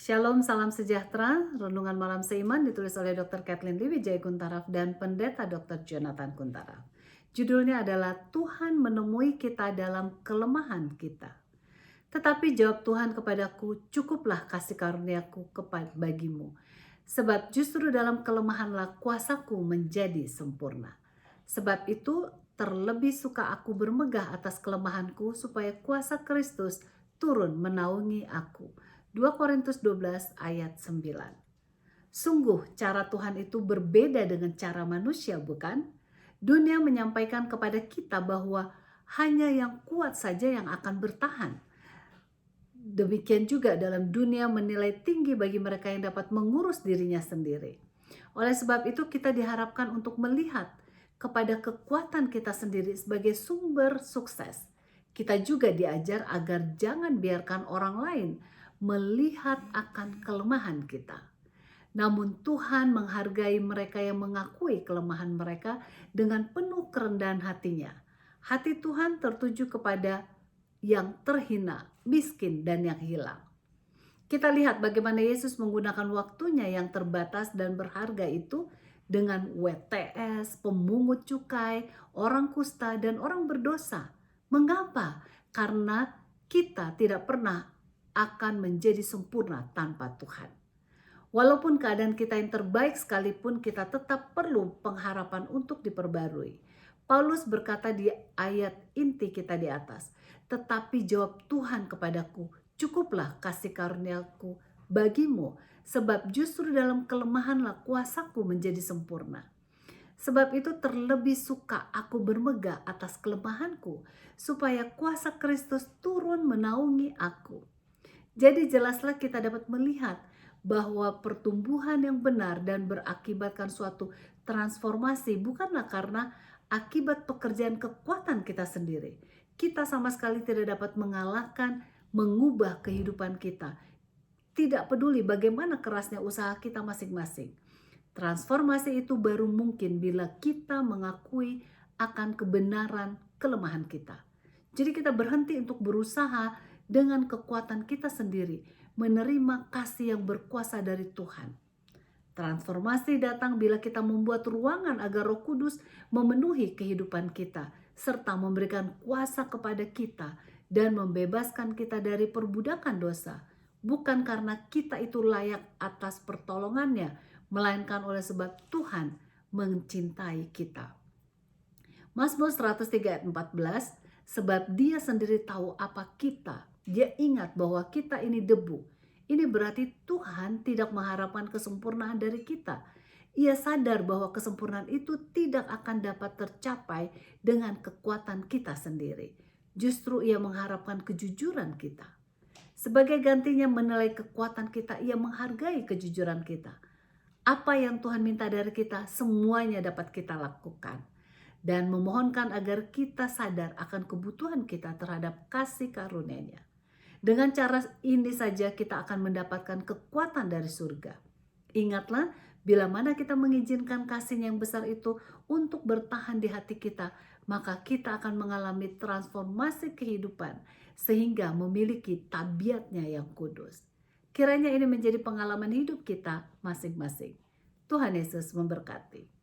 Shalom, salam sejahtera. Renungan malam seiman ditulis oleh Dr. Kathleen Wijaya Kuntaraf dan Pendeta Dr. Jonathan Kuntaraf. Judulnya adalah Tuhan menemui kita dalam kelemahan kita. Tetapi jawab Tuhan kepadaku, cukuplah kasih karuniaku bagimu. Sebab justru dalam kelemahanlah kuasaku menjadi sempurna. Sebab itu terlebih suka aku bermegah atas kelemahanku supaya kuasa Kristus turun menaungi aku. 2 Korintus 12 ayat 9. Sungguh cara Tuhan itu berbeda dengan cara manusia, bukan? Dunia menyampaikan kepada kita bahwa hanya yang kuat saja yang akan bertahan. Demikian juga dalam dunia menilai tinggi bagi mereka yang dapat mengurus dirinya sendiri. Oleh sebab itu kita diharapkan untuk melihat kepada kekuatan kita sendiri sebagai sumber sukses. Kita juga diajar agar jangan biarkan orang lain melihat akan kelemahan kita. Namun Tuhan menghargai mereka yang mengakui kelemahan mereka dengan penuh kerendahan hatinya. Hati Tuhan tertuju kepada yang terhina, miskin, dan yang hilang. Kita lihat bagaimana Yesus menggunakan waktunya yang terbatas dan berharga itu dengan WTS, pemungut cukai, orang kusta, dan orang berdosa. Mengapa? Karena kita tidak pernah akan menjadi sempurna tanpa Tuhan. Walaupun keadaan kita yang terbaik sekalipun, kita tetap perlu pengharapan untuk diperbarui. Paulus berkata di ayat inti kita di atas, tetapi jawab Tuhan kepadaku, cukuplah kasih karuniaku bagimu, sebab justru dalam kelemahanlah kuasaku menjadi sempurna. Sebab itu terlebih suka aku bermegah atas kelemahanku, supaya kuasa Kristus turun menaungi aku. Jadi jelaslah kita dapat melihat bahwa pertumbuhan yang benar dan berakibatkan suatu transformasi bukanlah karena akibat pekerjaan kekuatan kita sendiri. Kita sama sekali tidak dapat mengalahkan, mengubah kehidupan kita. Tidak peduli bagaimana kerasnya usaha kita masing-masing. Transformasi itu baru mungkin bila kita mengakui akan kebenaran kelemahan kita. Jadi kita berhenti untuk berusaha dengan kekuatan kita sendiri, menerima kasih yang berkuasa dari Tuhan. Transformasi datang bila kita membuat ruangan agar Roh Kudus memenuhi kehidupan kita, serta memberikan kuasa kepada kita dan membebaskan kita dari perbudakan dosa. Bukan karena kita itu layak atas pertolongannya, melainkan oleh sebab Tuhan mencintai kita. Mazmur 103 ayat 14, sebab dia sendiri tahu apa kita. Dia ingat bahwa kita ini debu. Ini berarti Tuhan tidak mengharapkan kesempurnaan dari kita. Ia sadar bahwa kesempurnaan itu tidak akan dapat tercapai dengan kekuatan kita sendiri. Justru ia mengharapkan kejujuran kita. Sebagai gantinya menilai kekuatan kita, ia menghargai kejujuran kita. Apa yang Tuhan minta dari kita, semuanya dapat kita lakukan. Dan memohonkan agar kita sadar akan kebutuhan kita terhadap kasih karunia-Nya. Dengan cara ini saja kita akan mendapatkan kekuatan dari surga. Ingatlah, bila mana kita mengizinkan kasih yang besar itu untuk bertahan di hati kita, maka kita akan mengalami transformasi kehidupan sehingga memiliki tabiatnya yang kudus. Kiranya ini menjadi pengalaman hidup kita masing-masing. Tuhan Yesus memberkati.